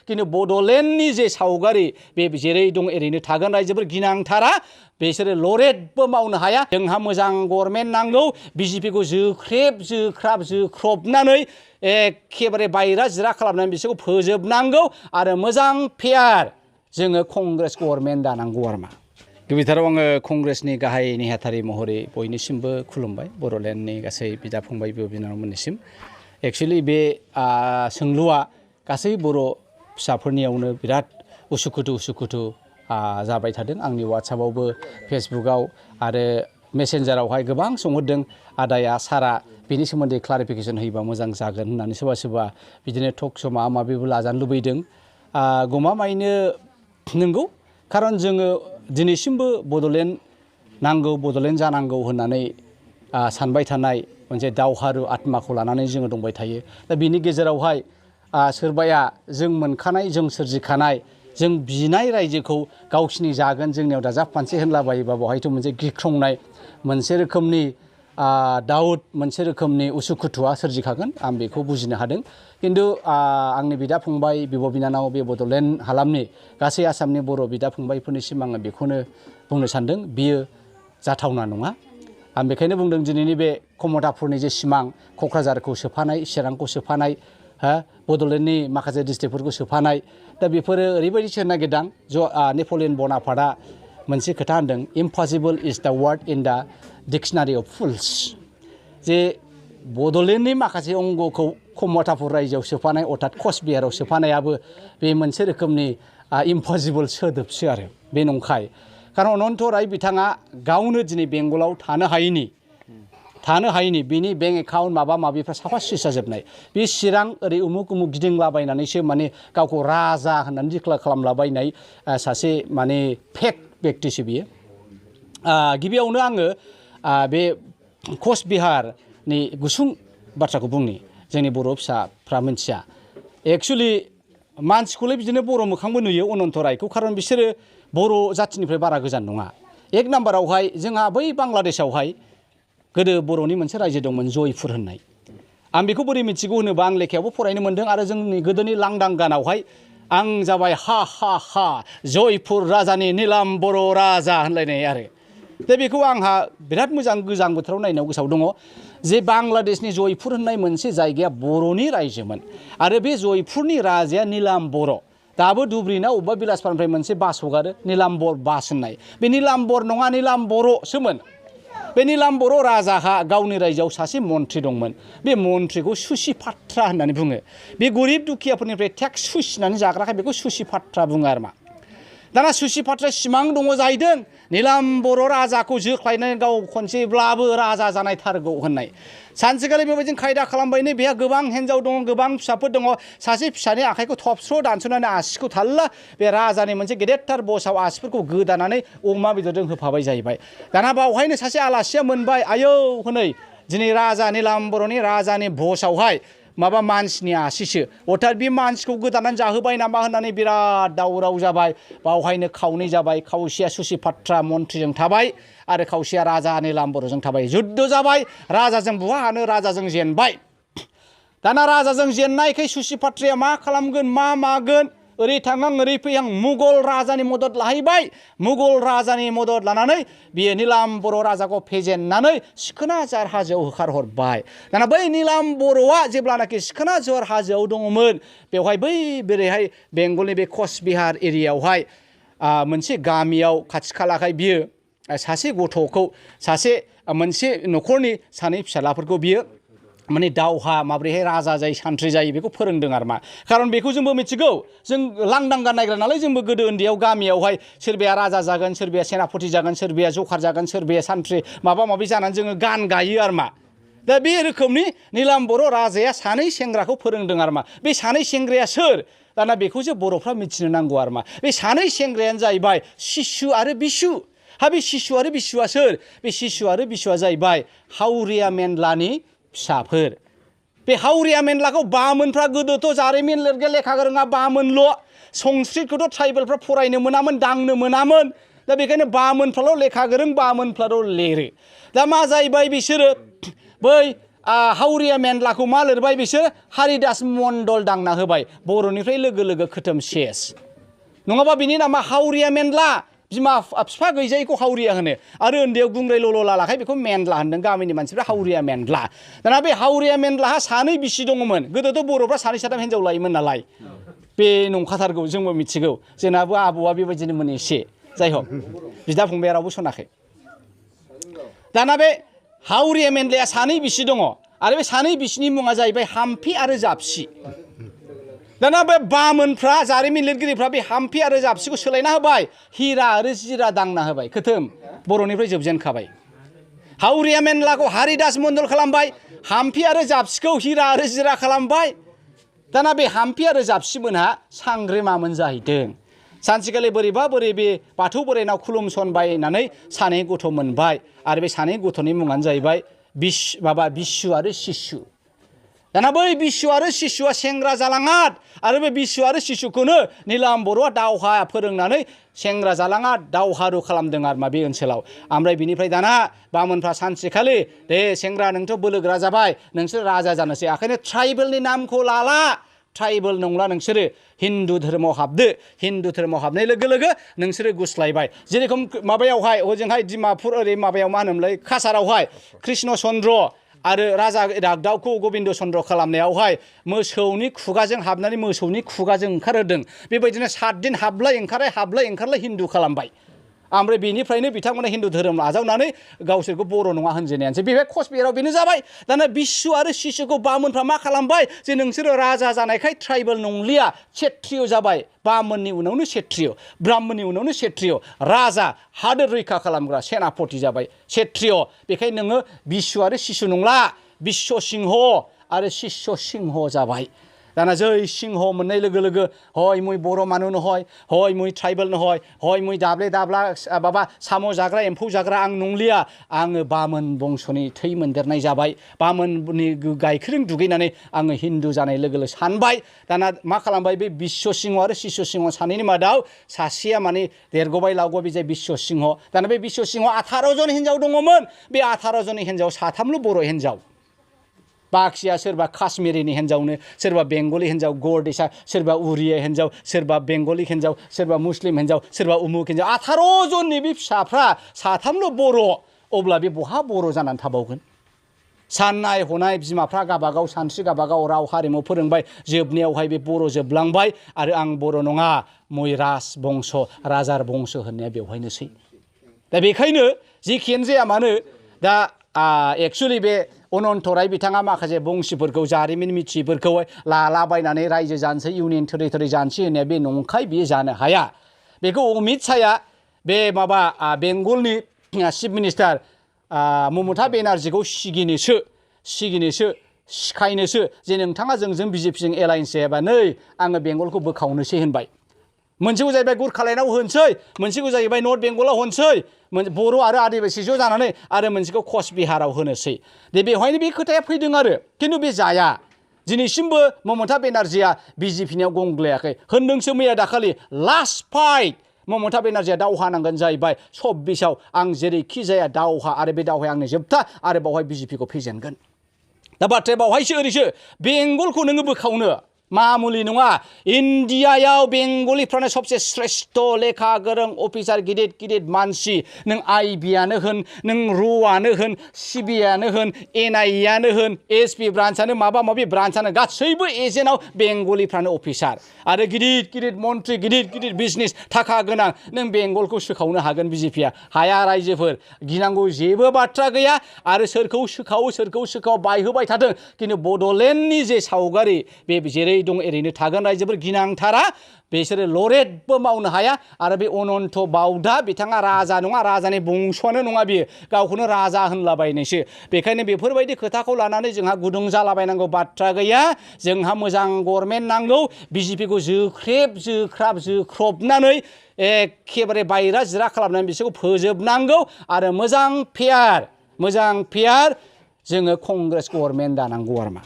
किन्तु बड'लेण्डनि जे सावगारि बे जेरै दं एरैनो थागोन रायजोफोर गिनांथारा बिसोरो लरेटबो मावनो हाया जोंहा मोजां गभर्नमेन्ट नांगौ बिजेपिखौ जोख्रेबनानै एखेबारे बायरा जिरा खालामनानै बिसोरखौ फोजोबनांगौ आरो मोजां फेयार जोङो कंग्रेस गभर्नमेन्ट दानांगौ आरोमा गिबिथाराव आङो कंग्रेसनि गाहाय नेहाथारि महरै बयनिसिमबो खुलुमबाय बड'लेण्डनि गासै बिदा फंबाय बिब' बिनानावमोननिसिम एक्चुअलि बे सोंलुआ गासै बर' फिसाफोरनियावनो बिराद उसुखुथु जाबाय थादों आंनि वाट्सएपआवबो फेसबुकआव आरो मेसेन्जारावहाय गोबां सोंहरदों आदाया सारा बेनि सोमोन्दै क्लारिफिकेसन होयोबा मोजां जागोन होननानै सोरबा बिदिनो टक शो माबा माबिबो लाजानो लुबैदों गमामायैनो नंगौ खारन जोङो दिनैसिमबो बड'लेण्ड नांगौ बड'लेण्ड जानांगौ होननानै सानबाय थानाय मोनसे दावहारु आत्माखौ लानानै जोङो दंबाय थायो दा बिनि गेजेरावहाय सोरबाया जों मोनखानाय जों सोरजिखानाय जों बिनाय रायजोखौ गावसिनि जागोन जोंनियाव दाजाबफानसे होनलाबायोबा बहायथ' मोनसे गिख्रंनाय मोनसे रोखोमनि दाउट मोनसे रोखोमनि उसुखुथुआ सोरजिखागोन आं बेखौ बुजिनो हादों किन्तु आंनि बिदा फंबाय बिब' बिनानाव बे बड'लेण्ड हालामनि गासै आसामनि बर' बिदा फंबायफोरनिसिम आङो बेखौनो बुंनो सानदों बियो जाथावना नङा आं बेखायनो बुंदों दिनैनि बे कमतापुरनि जे सिमां क'क्राझारखौ सोफानाय चिरांखौ सोफानाय बड'लेण्डनि माखासे डिस्ट्रिक्टफोरखौ सोफानाय दा बेफोरो ओरैबायदिसो नागिरदां नेपलियन बनापार्टआ मोनसे खोथा होनदों इम्पसिबल इज द word in the dictionary of फुल्स जे बड'लेण्डनि माखासे अंगखौ कमतापुर रायजोआव सोफानाय अर्थात कचबिहाराव सोफानायाबो बे मोनसे रोखोमनि इम्पसिबल सोदोबसो आरो बे नंखाय खारन अनन्त राय बिथाङा गावनो दिनै बेंगलाव थानो हायैनि बिनि बेंक एकाउन्ट माबा माबिफ्रा साफा सुइस जाजोबनाय बे चिरां ओरै उमुक गिदिंलाबायनानैसो माने गावखौ राजा होननानै डिक्लेयार खालामलाबायनाय सासे माने फेक व्यक्तिसो बियो गिबियावनो आङो बे कचबिहारनि गुसुं बाथ्राखौ बुंनि जोंनि बर' फिसाफ्रा मिथिया एक्चुअलि मानसिखौलाय बिदिनो बर' मोखांबो नुयो अनन्त रायखौ खारन बिसोरो बर' जाथिनिफ्राय बारा गोजान नङा एक नाम्बारावहाय जोंहा बै बांलादेशआवहाय गोदो बर'नि मोनसे रायजो दंमोन जयपुर होननाय आं बेखौ बोरै मिथिगौ होनोबा आं लेखायावबो फरायनो मोन्दों आरो जोंनि गोदोनि लांदां गानावहाय आं जाबाय हा हा हा जयपुर राजानि नीलाम बर' राजा होनलायनाय आरो दा बेखौ आंहा बिराद मोजां गोजां बोथोराव नायनायाव गोसोआव दङ जे बांलादेशनि जयपुर होननाय मोनसे जायगाया बर'नि रायजोमोन आरो बे जयपुरनि राजाया नीलाम बर' दाबो धुब्रिना अबेबा बिलासपारानिफ्राय मोनसे बास हगारो नीलाम्बर बास होननाय बे नीलाम्बर नङा नीलाम बर'सोमोन बे नीलाम बर' राजाहा गावनि रायजोआव सासे मन्थ्रि दंमोन बे मन्थ्रिखौ सुसिपात्रा होननानै बुङो बे गरिब दुखियाफोरनिफ्राय टेक्स सुसिनानै जाग्राखाय बेखौ सुसिपात्रा बुङो आरो मा दाना सुसिपात्रा सिमां दङ जाहैदों नीलाम बर' राजाखौ जोख्लायनानै गाव खनसेब्लाबो राजा जानायथारगौ होननाय सानसेखालि बेबायदिनो खायदा खालामबायनो बेहा गोबां हिन्जाव दङ गोबां फिसाफोर दङ सासे फिसानि आखाइखौ थबस्र' दानस'नानै आसिखौ थाल्ला बे राजानि मोनसे गेदेरथार बसाव आसिफोरखौ गोदानानै अमा बेदरजों होफाबाय जाहैबाय दाना बावहायनो सासे आलासिया मोनबाय आयौ हनै दिनै राजा नीलाम बर'नि राजानि बसावहाय माबा मानसिनि आसिसो अर्थात बे मानसिखौ गोदानानै जाहोबाय नामा होननानै बिराद दावराव जाबाय बावहायनो खावनै जाबाय खावसेया सुसिपात्रा मन्थ्रिजों थाबाय आरो खावसेया राजा नीलाम बर'जों थाबाय जुद्ध जाबाय राजाजों बुहा हानो राजाजों जेनबाय दाना राजाजों जेननायखाय सुसिपात्राया मा खालामगोन मा मागोन ओरै थांहां ओरै फैहां मुगल राजानि मदद लाहैबाय मुगल राजानि मदद लानानै बियो नीलाम बर' राजाखौ फेजेननानै सिखोनाजार हाजोआव होखारहरबाय दाना बै नीलाम बर'आ जेब्लानाखि सिखोनाजार हाजोआव दङमोन बेवहाय बै बोरैहाय बेंगलनि बे कचबिहार एरियायावहाय मोनसे गामियाव खाथि खालाखाय बियो सासे गथ'खौ सासे मोनसे न'खरनि सानै फिसालाफोरखौ बियो माने दावहा माब्रैहाय राजा जायो सान्थ्रि जायो बेखौ फोरोंदों आरो मा खारन बेखौ जोंबो मिथिगौ जों लांदां गान नायग्रा नालाय जोंबो गोदो उन्दैयाव गामियावहाय सोरबाया राजा जागोन सोरबाया सेनापति जागोन सोरबाया जखार जागोन सोरबाया सान्थ्रि माबा माबि जानानै जोङो गान गायो आरो मा दा बे रोखोमनि नीलाम बर' राजाया सानै सेंग्राखौ फोरोंदों आरो मा बे सानै सेंग्राया सोर दाना बेखौसो बर'फ्रा मिथिनो नांगौ आरो मा बे सानै सेंग्रायानो जाहैबाय शिशु आरो बिशु हा बे शिशु आरो बिशुआ सोर बे शिशु आरो बिशुआ जाहैबाय हावरिया मेनलानि फिसाफोर बे हावरिया मेनलाखौ बामोनफ्रा गोदोथ' जारिमिन लिरगे लेखा गोरोङा बामोनल' संस्कृतखौथ' ट्राइबेलफ्रा फरायनो मोनामोन दांनो मोनामोन दा बेखायनो बामोनफ्राल' लेखा गोरों बामोनफ्राल' लिरो दा मा जाहैबाय बिसोरो बै हावरिया मेनलाखौ मा लिरबाय बिसोर हारिदास मण्डल दांना होबाय बर'निफ्राय लोगो लोगो खोथोम सेस नङाबा बिनि नामा हावरिया मेनला बिमा बिफा गैजायैखौ हावरिया होनो आरो उन्दैयाव गुंग्राय ल'ल' लालाखाय बेखौ मेनला होनदों गामिनि मानसिफ्रा हावरिया मेनला दाना बे हावरिया मेनलाहा सानै बिसि दङमोन गोदोथ' बर'फ्रा सानै साथाम हिन्जाव लायोमोन नालाय बे नंखाथारगौ जोंबो मिथिगौ जोंनाबो आबौआ बेबायदिनोमोन एसे जाय हक बिदा फंबाया रावबो सनाखै दाना बे हावरिया मेनलाया सानै बिसि दङ आरो बे सानै बिसिनि मुङा जाहैबाय हाम्फि आरो जाबसि दाना बे बामोनफ्रा जारिमिन लिरगिरिफ्रा बे हाम्फि आरो जाबसिखौ सोलायना होबाय हिरा आरो जिरा दांना होबाय खोथोम बर'निफ्राय जोबजेनखाबाय हावरिया मेनलाखौ हारिदास मण्डल खालामबाय हाम्फि आरो जाबसिखौ हिरा आरो जिरा खालामबाय दाना बे हाम्फि आरो जाबसिमोनहा सांग्रेमामोन जाहैदों सानसेखालि बोरैबा बोरै बे बाथौ बोराइनाव खुलुमसनबायनानै सानै गथ' मोनबाय आरो बे सानै गथ'नि मुङानो जाहैबाय बिस्सु आरो शिशु दाना बै बिस्सु आरो शिशुआ सेंग्रा जालाङाद आरो बे बिस्सु आरो शिशुखौनो नीलाम बर'आ दावहा फोरोंनानै सेंग्रा जालाङाद दावहारु खालामदों आरो मा बे ओनसोलाव ओमफ्राय बिनिफ्राय दाना बामोनफ्रा सानसेखालि दे सेंग्रा नोंथ' बोलोगोरा जाबाय नोंसोर राजा जानोसै ओंखायनो ट्राइबेलनि नामखौ लाला ट्राइबेल नंला नोंसोरो हिन्दु धोरोमाव हाबदो हिन्दु धोरोमाव हाबनाय लोगो लोगो नोंसोरो गुस्लायबाय जेरेखम माबायावहाय ओजोंहाय डिमापुर ओरै माबायाव मा होनोमोनलाय काछारावहाय कृष्ण चन्द्र आरो राजा इरागदावखौ गबिन्द चन्द्र खालामनायावहाय मोसौनि खुगाजों हाबनानै मोसौनि खुगाजों ओंखारहोदों बेबायदिनो 7 दिन हाबलाय ओंखारलाय हिन्दु खालामबाय ओमफ्राय बेनिफ्रायनो बिथांमोना हिन्दु धोरोम आजावनानै गावसोरखौ बर' नङा होनजेननायानोसै बे कचबिहाराव बेनो जाबाय दाना बिस्सु आरो शिशुखौ बामोनफ्रा मा खालामबाय जे नोंसोरो राजा जानायखाय ट्राइबेल नंलिया क्षत्रिय जाबाय बामोननि उनावनो क्षत्रिय ब्राह्मणनि उनावनो क्षत्रिय राजा हादोर रैखा खालामग्रा सेनापति जाबाय क्षत्रिय बेखायनो नोङो बिस्सु आरो शिशु नंला बिश्व सिंह आरो शिष्य सिंह जाबाय दाना जै सिंह मोननाय लोगो लोगो हय मुई बर' मानु नहय हय मुई ट्राइबेल नहय हय मुई दाब्ले दाब्ला माबा साम' जाग्रा एम्फौ जाग्रा आं नंलिया आङो बामोन बंस'नि थै मोनदेरनाय जाबाय बामोननि गाइखेरजों दुगैनानै आङो हिन्दु जानाय लोगो लोगो सानबाय दाना मा खालामबाय बे बिश्व सिंह आरो शिष्य सिंह सानैनि मादाव सासेया माने देरगबाय लावगबाय बे जाय बिश्व सिंह दाना बे बिश्व सिंह 18 जन हिन्जाव दङमोन बे 18 जन हिन्जाव 3ल' बर' हिन्जाव बाखिया सोरबा काश्मीरिनि हिन्जावनो सोरबा बेंगलि हिन्जाव गरदेसा सोरबा उरिया हिन्जाव सोरबा बेंगलि हिन्जाव सोरबा मुस्लिम हिन्जाव सोरबा उमुक हिन्जाव 18 जननि बे फिसाफ्रा 3ल' बर' अब्ला बे बहा बर' जानानै थाबावगोन साननाय हनाय बिमाफ्रा गाबागाव सानस्रि गाबागाव राव हारिमु फोरोंबाय जोबनायावहाय बे बर' जोबलांबाय आरो आं बर' नङा मै राज बंस राजार बंस होननाया बेवहायनोसै दा बेखायनो जेखियानो जाया मानो दा एक्चुअलि बे अनन्त राय बिथाङा माखासे बंसिफोरखौ जारिमिन मिथियैफोरखौ लालाबायनानै रायजो जानोसै इउनियन टेरिटरि जानोसै होननाया बे नंखाय बियो जानो हाया बेखौ अमित शाहया बे माबा बेंगलनि चिफ मिनिस्टार ममता बेनार्जीखौ सिगिनोसो सिखायनोसो जे नोंथाङा जोंजों बिजेपिजों एलायन्स जायाबा नै आङो बेंगलखौ बोखावनोसै होनबाय मोनसेखौ जाहैबाय गुरखालायनाव होनसै मोनसेखौ जाहैबाय नर्थ बेंगलाव होनसै बर' आरो आदिबासि ज' जानानै आरो मोनसेखौ कचबिहाराव होनोसै दे बेवहायनो बे खोथाया फैदों आरो खिन्थु बे जाया दिनैसिमबो ममता बेनार्जीया बिजेपिनियाव गंग्लायाखै होनदोंसो मैया दाखालि लास्ट फाइट ममता बेनार्जीया दावहा नांगोन जाहैबाय 26आव आं जेरैखि जाया दावहा आरो बे दावहाया आंनि जोबथा आरो बावहाय बिजेपिखौ फेजेनगोन दा बाथ्राया बावहायसो ओरैसो बेंगलखौ नोङो बोखावनो मामुलि नङा इन्डियायाव बेंगलिफ्रानो सबसे श्रेष्ठ लेखा गोरों अफिसार गिदिर गिदिर मानसि नों आइबियानो होन नों रुआनो होन सिबिआनो होन एनआइएआनो होन एसपि ब्रान्चआनो माबा माबि ब्रान्चआनो गासैबो एजेन्टआव बेंगलिफ्रानो अफिसार आरो गिदिर गिदिर मन्त्रि गिदिर गिदिर बिजनेस थाखा गोनां नों बेंगलखौ सोखावनो हागोन बिजेपिया हाया रायजोफोर गिनांगौ जेबो बाथ्रा गैया आरो सोरखौ सोखाव बायहोबाय थादों खिन्थु बड'लेण्डनि जे सावगारि बे जेरै दं ओरैनो थागोन रायजोफोर गिनांथारा बिसोरो लरेटबो मावनो हाया आरो बे अनन्त बाउदा बिथाङा राजा नङा राजानि बंस'आनो नङा बियो गावखौनो राजा होनलाबायनायसो बेखायनो बेफोरबायदि खोथाखौ लानानै जोंहा गुदुं जालाबायनांगौ बाथ्रा गैया जोंहा मोजां गभर्नमेन्ट नांगौ बिजेपिखौ जोख्रेबनानै एखेबारे बायरा जिरा खालामनानै बिसोरखौ फोजोबनांगौ आरो मोजां फेयार जोङो कंग्रेस गभर्नमेन्ट दानांगौ आरो मा